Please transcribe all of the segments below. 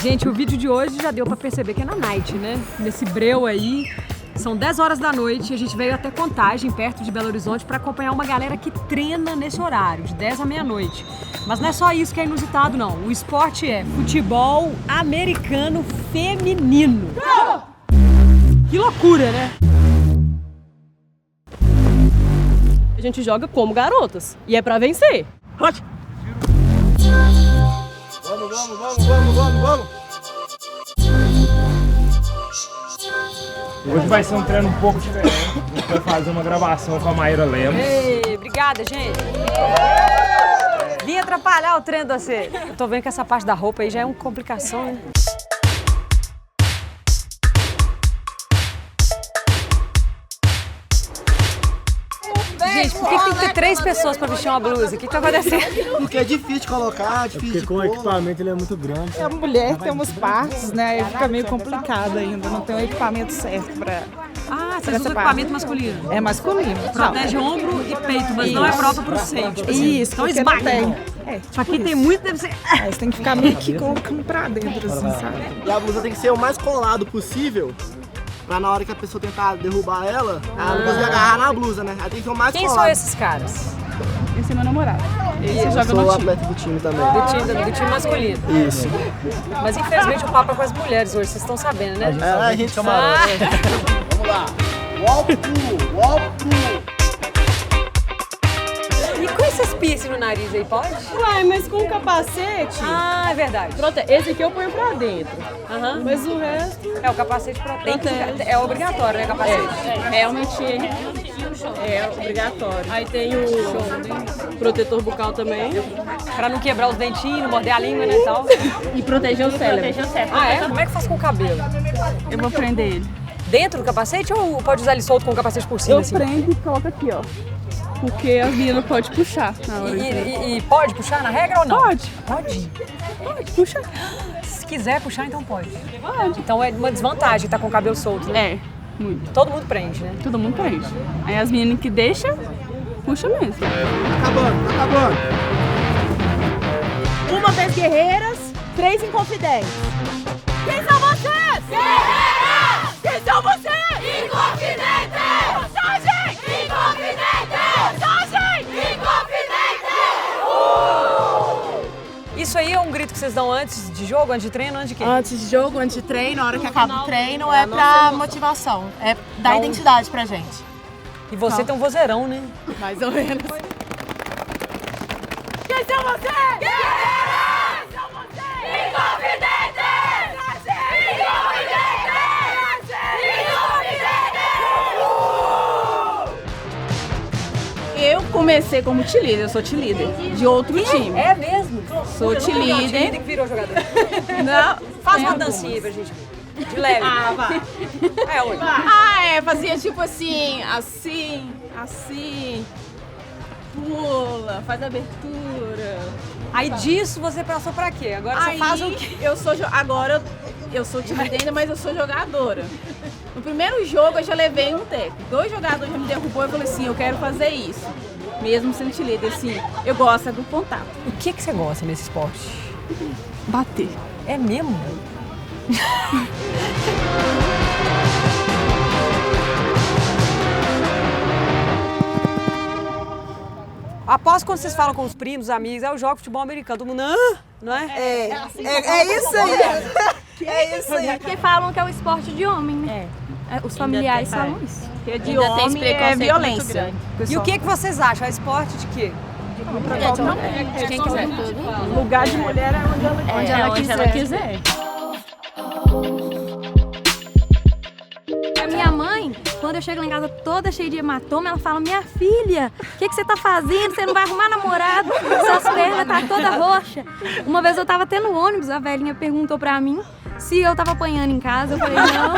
Gente, o vídeo de hoje já deu pra perceber que é na night, né? Nesse breu aí. São 10 horas da noite e a gente veio até Contagem, perto de Belo Horizonte, para acompanhar uma galera que treina nesse horário, de 10 à meia-noite. Mas não é só isso que é inusitado, não. O esporte é futebol americano feminino. Que loucura, né? A gente joga como garotas e é pra vencer. Vamos! Hoje vai ser um treino um pouco diferente. A gente vai fazer uma gravação com a Maíra Lemos. Ei, obrigada, gente. Vim atrapalhar o treino da você. Eu tô vendo que essa parte da roupa aí já é uma complicação, né? Gente, por que tem que ter 3 pessoas pra vestir uma blusa? O que tá acontecendo? Porque é difícil de colocar, difícil de com o equipamento ele é muito grande. A mulher tem umas partes, né? E fica meio complicado ainda, não tem o equipamento certo pra... Ah, vocês usam equipamento masculino. É masculino. Protege ombro e peito, mas não é próprio pro seio. Tipo assim. Isso, então porque esmaga. não tem. Só que tem muito, deve ser... Aí você tem que ficar meio que colocando pra dentro, assim, sabe? E a blusa tem que ser o mais colado possível, pra na hora que a pessoa tentar derrubar ela não conseguir agarrar na blusa, né? Aí tem que ser o mais Quem colado. são esses caras? Esse é meu namorado. Ele Eu joga sou no o time. atleta do time também. Do time masculino. Isso. Mas infelizmente o papo é com as mulheres hoje, vocês estão sabendo, né? A gente chama... Vamos lá. Walk-through. E com esses piercing no nariz aí, pode? Uai, mas com o capacete, Ah, é verdade. esse aqui eu ponho pra dentro. Aham. Mas o resto É, o capacete protege. É obrigatório, né, capacete? realmente é obrigatório. Aí tem o protetor bucal também. Pra não quebrar os dentinhos, não morder a língua, né, e tal. E proteger o cérebro. Ah, é? Como é que faz com o cabelo? Eu vou prender ele. Dentro do capacete ou pode usar ele solto com o capacete por cima, Eu assim? prendo e coloco aqui, ó. Porque as meninas podem puxar na hora de... E pode puxar na regra ou não? Pode. Pode? Pode, puxa. Se quiser puxar, então pode. Pode. Então é uma desvantagem estar com o cabelo solto, né? É, muito. Todo mundo prende, né? Todo mundo prende. Aí as meninas que deixam, puxa mesmo. Tá acabando. Uma vez guerreiras, 3 inconfidentes. Quem são vocês? Guerreiras! Quem são vocês? Inconfidentes! Mensagem! Inconfidentes! Mensagem! Inconfidentes! Isso aí é um grito que vocês dão antes de jogo, antes de treino, antes de quê? Antes de jogo, antes de treino, na hora que acaba o treino, é pra motivação. É dar identidade pra gente. E você tem um vozeirão, né? Mais ou menos. Quem são vocês? Guerreiras! Quem são vocês? Inconfidentes! Eu comecei como cheerleader, eu sou cheerleader de outro time. É mesmo? Sou cheerleader. Que virou jogador. Não, Faz uma dancinha aí pra gente ver. De leve. Ah, vai. É, hoje. Fazia tipo assim, assim, pula, faz abertura. Aí disso você passou pra quê? Agora você faz o quê? Agora eu sou cheerleader ainda, mas eu sou jogadora. No primeiro jogo eu já levei um técnico. 2 jogadores já me derrubou e eu falei assim, eu quero fazer isso. Mesmo sendo cheerleader, assim, eu gosto do contato. O que você gosta nesse esporte? Bater. É mesmo? Após quando vocês falam com os primos, amigos, eu jogo futebol americano, todo mundo, não é? É isso aí. É isso aí. Porque falam que é o esporte de homem, né? Os familiares falam isso. Porque de homem é violência. E o que vocês acham? É esporte de quê? De quem quiser. Lugar de mulher é onde ela quiser. A minha mãe, quando eu chego lá em casa toda cheia de hematoma, ela fala, minha filha, o que você tá fazendo? Você não vai arrumar namorado? Suas pernas tá toda roxa. Uma vez eu tava tendo ônibus, a velhinha perguntou pra mim se eu tava apanhando em casa. Eu falei, não.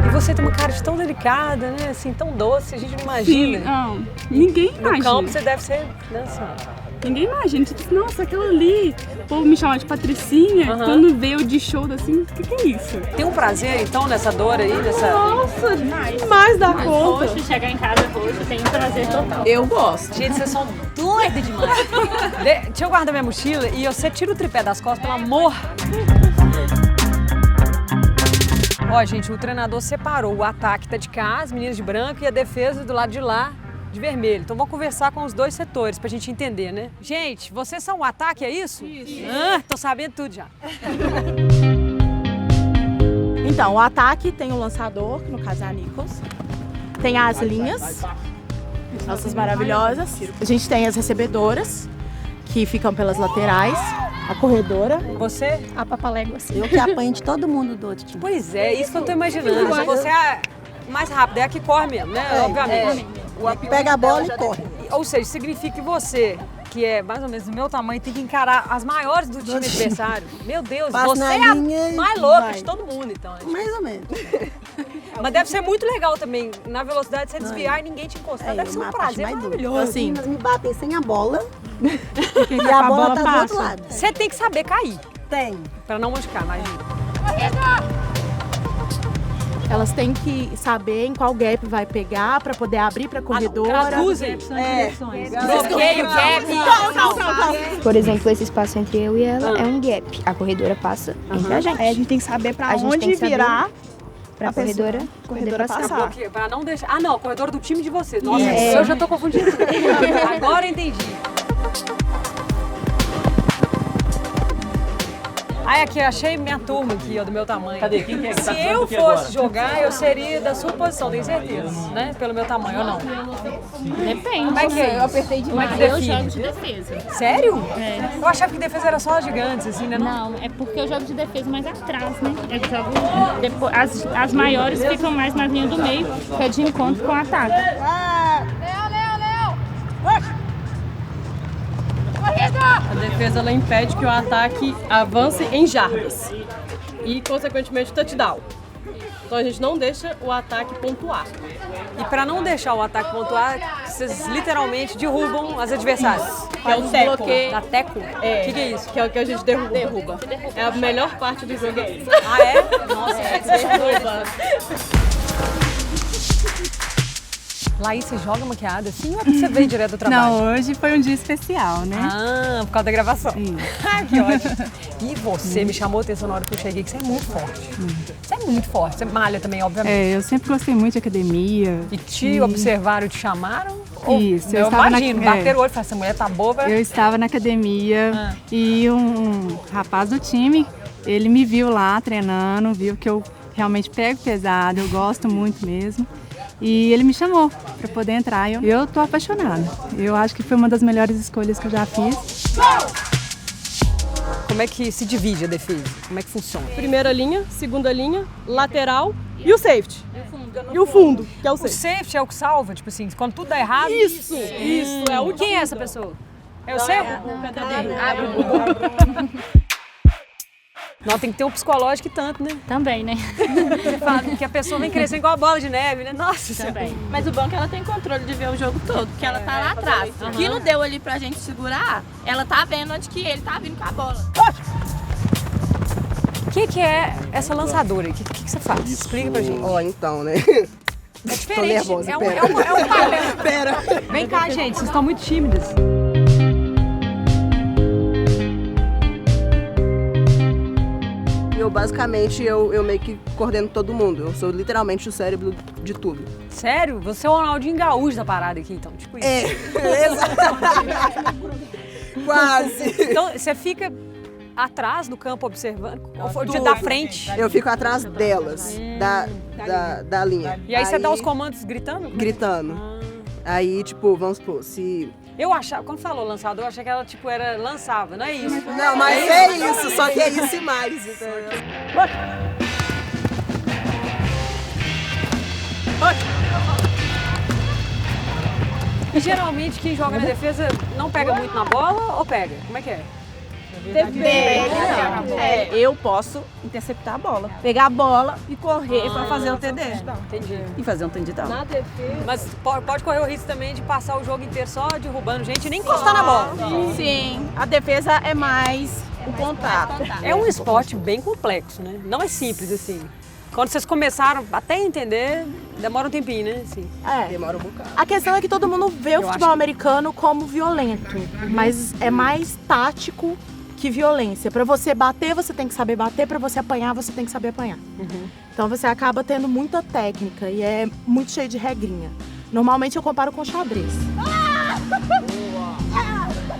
E você tem uma cara de tão delicada, né? Assim, tão doce, a gente não imagina. Sim, não, ninguém No imagina. campo você deve ser dançando. Ninguém imagina, tipo, nossa, aquilo ali, o povo me chama de Patricinha, quando vê eu de show assim, o que é isso? Tem um prazer, então, nessa dor aí, nessa... Nossa, mais da conta. Roxo, chegar em casa roxo, tem um prazer total. Eu gosto. Gente, vocês são doida demais. Deixa eu guardar minha mochila e você tira o tripé das costas, pelo amor. Ó, gente, o treinador separou. O ataque tá de cá, as meninas de branco, e a defesa do lado de lá, de vermelho. Então vamos conversar com os dois setores pra gente entender, né? Gente, vocês são o ataque, é isso? Isso. Tô sabendo tudo já. Então, o ataque tem o lançador, que no caso é a Nichols. Tem as linhas, nossas maravilhosas. A gente tem as recebedoras, que ficam pelas laterais. A corredora. Você? A papaléguas. Eu que apanho de todo mundo do outro time. Pois é, isso que eu tô imaginando. Você é a mais rápida, é a que corre mesmo, né? Obviamente. Pega a bola e corre. Ou seja, significa que você, que é mais ou menos do meu tamanho, tem que encarar as maiores do time adversário. Meu Deus, Passa você na é a linha e mais louca vai. de todo mundo, então. Mais ou menos. Mas deve ser muito legal também, na velocidade, você desviar e ninguém te encostar. Deve ser um prazer maravilhoso. As meninas me batem sem a bola e a bola tá do outro lado. Você tem que saber cair, Tem. pra não machucar, imagina. Elas têm que saber em qual gap vai pegar para poder abrir para a corredora. Traduzem. Bloqueio, gap. Por exemplo, esse espaço entre eu e ela é um gap. A corredora passa entre a gente. Aí a gente tem que saber pra A gente tem onde que saber virar pra a corredora corredora poder passar. Pra não deixar... Ah, não, o corredor do time de você. Nossa, Isso. eu já tô confundindo. Agora eu entendi. Ai, aqui, achei minha turma aqui, ó, do meu tamanho. Cadê? Quem que é que tá Se eu fosse jogar, eu seria da sua posição, tenho certeza, né? Pelo meu tamanho, ou não? Depende. Como é que é? Eu apertei demais. Como é que Eu define? jogo de defesa. Sério? É. Eu achava que defesa era só as gigantes, assim, né? Não, é porque eu jogo de defesa mais atrás, né? Eu jogo depois, as maiores ficam mais na linha do meio, que é de encontro com o ataque. A defesa ela impede que o ataque avance em jardas e, consequentemente, touchdown. Então a gente não deixa o ataque pontuar. E pra não deixar o ataque pontuar, vocês literalmente derrubam as adversárias. Que é o teco. Da teco? É. O que é isso? Que é o que a gente derruba. É a melhor parte do jogo. Ah, é? Nossa, derruba. Laís, você joga maquiada assim ou é porque você veio direto do trabalho? Não, hoje foi um dia especial, né? Ah, por causa da gravação. Ah, que ótimo. E você me chamou a atenção na hora que eu cheguei, que você é muito forte. Você é muito forte. Você malha também, obviamente. É, eu sempre gostei muito de academia. E te observaram, te chamaram? Isso, eu estava imagino, bateram o olho e falaram, essa mulher tá boa. Eu estava na academia e um rapaz do time, ele me viu lá treinando, viu que eu realmente pego pesado, eu gosto muito mesmo. E ele me chamou para poder entrar. Eu tô apaixonada. Eu acho que foi uma das melhores escolhas que eu já fiz. Como é que se divide a defesa? Como é que funciona? Primeira linha, segunda linha, lateral e o safety. E o fundo, que é o safety. O safety é o que salva, tipo assim, quando tudo dá errado. Isso. É o Quem é essa pessoa? É você? Não, tem que ter um psicológico e tanto, né? Também, né? Você fala que a pessoa vem crescendo igual a bola de neve, né? Nossa Também. Mas o bom é que ela tem controle de ver o jogo todo, porque ela tá lá atrás. O que não deu ali pra gente segurar, ela tá vendo onde que ele tá vindo com a bola. O que é essa lançadora? O que você faz? Explica pra gente. Ó, então, né? É diferente. Tô nervosa, é um pera. Pera. Vem cá, gente, vocês estão muito tímidas. Basicamente, eu meio que coordeno todo mundo. Eu sou literalmente o cérebro de tudo. Sério? Você é o Ronaldinho Gaúcho da parada aqui, então? Tipo isso. É, exatamente. Quase. Então, você fica atrás do campo observando? Ou da frente? Eu fico atrás delas, da linha. E aí você dá os comandos gritando? Gritando. Aí, tipo, vamos supor, se... Eu achava, quando falou lançador, eu achei que ela, tipo, lançava, não é isso? Não, mas é isso, só que é isso e mais, entendeu? E geralmente quem joga na defesa não pega muito na bola ou pega? Como é que é? Eu posso interceptar a bola, pegar a bola e correr para fazer o TD. Entendi. E fazer um touchdown. Na defesa. Mas pode correr o risco também de passar o jogo inteiro só derrubando gente e nem encostar na bola. Sim, a defesa é mais o contato. É um esporte bem complexo, né? Não é simples assim. Quando vocês começaram até entender, demora um tempinho, né? Assim. Demora um bocado. A questão é que todo mundo vê o futebol americano como violento, mas é mais tático que violência. Pra você bater, você tem que saber bater. Pra você apanhar, você tem que saber apanhar. Então você acaba tendo muita técnica e é muito cheio de regrinha. Normalmente eu comparo com xadrez.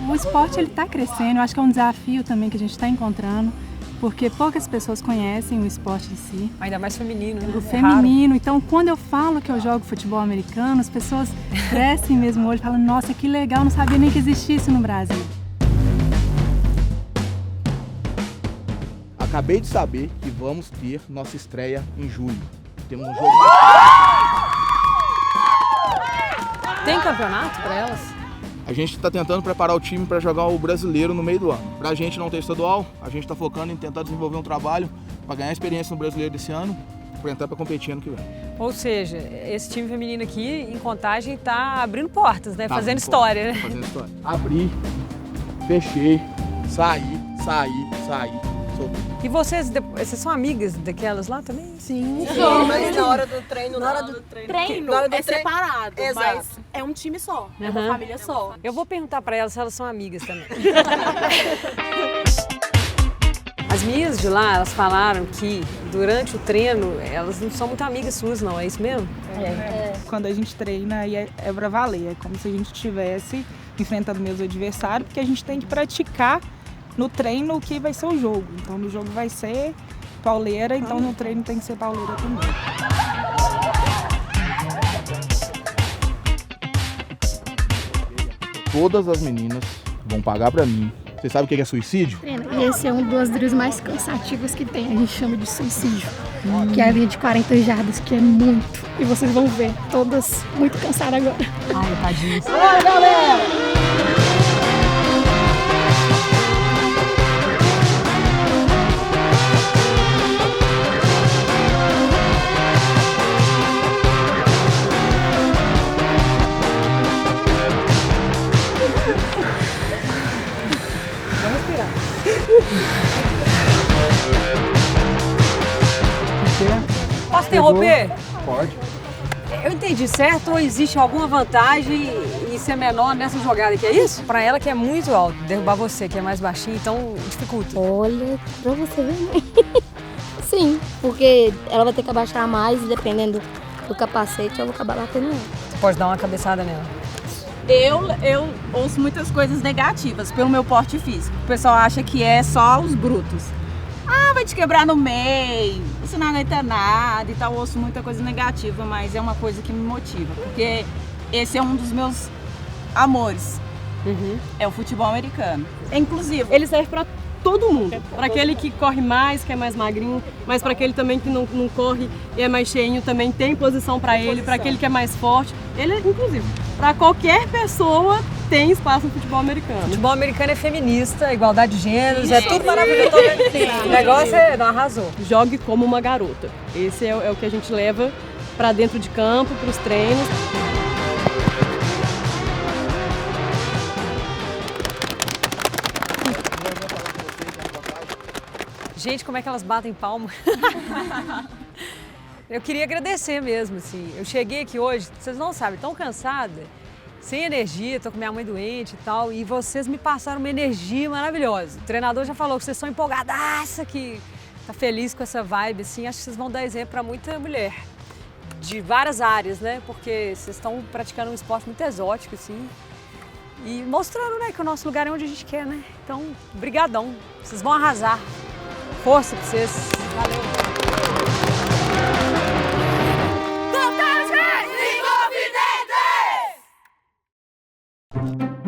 O esporte ele está crescendo, eu acho que é um desafio também que a gente está encontrando, porque poucas pessoas conhecem o esporte em si. Ainda mais feminino, né? O feminino. Então, quando eu falo que eu jogo futebol americano, as pessoas crescem mesmo o olho e falam, nossa, que legal, não sabia nem que existisse no Brasil. Acabei de saber que vamos ter nossa estreia em julho. Temos um jogo marcado. Tem campeonato para elas? A gente está tentando preparar o time para jogar o brasileiro no meio do ano. Para a gente não ter estadual, a gente está focando em tentar desenvolver um trabalho para ganhar experiência no brasileiro desse ano, para entrar para competir ano que vem. Ou seja, esse time feminino aqui, em Contagem, está abrindo portas, né? Fazendo história, né? Fazendo história. Abri, fechei, saí. E vocês são amigas daquelas lá também? Sim. Mas na hora do treino, na hora do treino é separado, mas é um time só, é uma família só. Eu vou perguntar para elas se elas são amigas também. As minhas de lá, elas falaram que durante o treino, elas não são muito amigas suas, não, é isso mesmo? Quando a gente treina, aí é pra valer, é como se a gente estivesse enfrentando meus adversários, porque a gente tem que praticar no treino o que vai ser o jogo. Então no jogo vai ser pauleira, então no treino tem que ser pauleira também. Todas as meninas vão pagar pra mim. Você sabe o que é suicídio? E esse é um dos drills mais cansativos que tem, a gente chama de suicídio. Que é a linha de 40 jardas, que é muito. E vocês vão ver, todas muito cansadas agora. Ai, tadinho. Olá, galera! Posso interromper? Pode. Eu entendi certo ou existe alguma vantagem em ser menor nessa jogada aqui, é isso? Pra ela que é muito alto, derrubar você que é mais baixinho, então dificulta. Olha, pra você ver. Sim, porque ela vai ter que abaixar mais e dependendo do capacete eu vou acabar batendo nela. Você pode dar uma cabeçada nela. Eu ouço muitas coisas negativas pelo meu porte físico. O pessoal acha que é só os brutos. Ah, vai te quebrar no meio, você não aguenta nada e tal. Eu ouço muita coisa negativa, mas é uma coisa que me motiva. Porque esse é um dos meus amores. É o futebol americano. É inclusivo. Ele serve pra todo mundo. Para aquele que corre mais, que é mais magrinho, mas para aquele também que não corre e é mais cheinho, também tem posição para ele. Para aquele que é mais forte, ele é inclusive. Para qualquer pessoa tem espaço no futebol americano. O futebol americano é feminista, igualdade de gêneros, é tudo maravilhoso. O negócio não arrasou. Jogue como uma garota. Esse é o que a gente leva para dentro de campo, para os treinos. Gente, como é que elas batem palma? Eu queria agradecer mesmo, assim. Eu cheguei aqui hoje, vocês não sabem, tão cansada, sem energia, tô com minha mãe doente e tal, e vocês me passaram uma energia maravilhosa. O treinador já falou que vocês são empolgadaça, que tá feliz com essa vibe, assim. Acho que vocês vão dar exemplo para muita mulher, de várias áreas, né? Porque vocês estão praticando um esporte muito exótico, assim, e mostrando, né, que o nosso lugar é onde a gente quer, né? Então, brigadão. Vocês vão arrasar. Força pra vocês. Valeu. Contagem Inconfidente!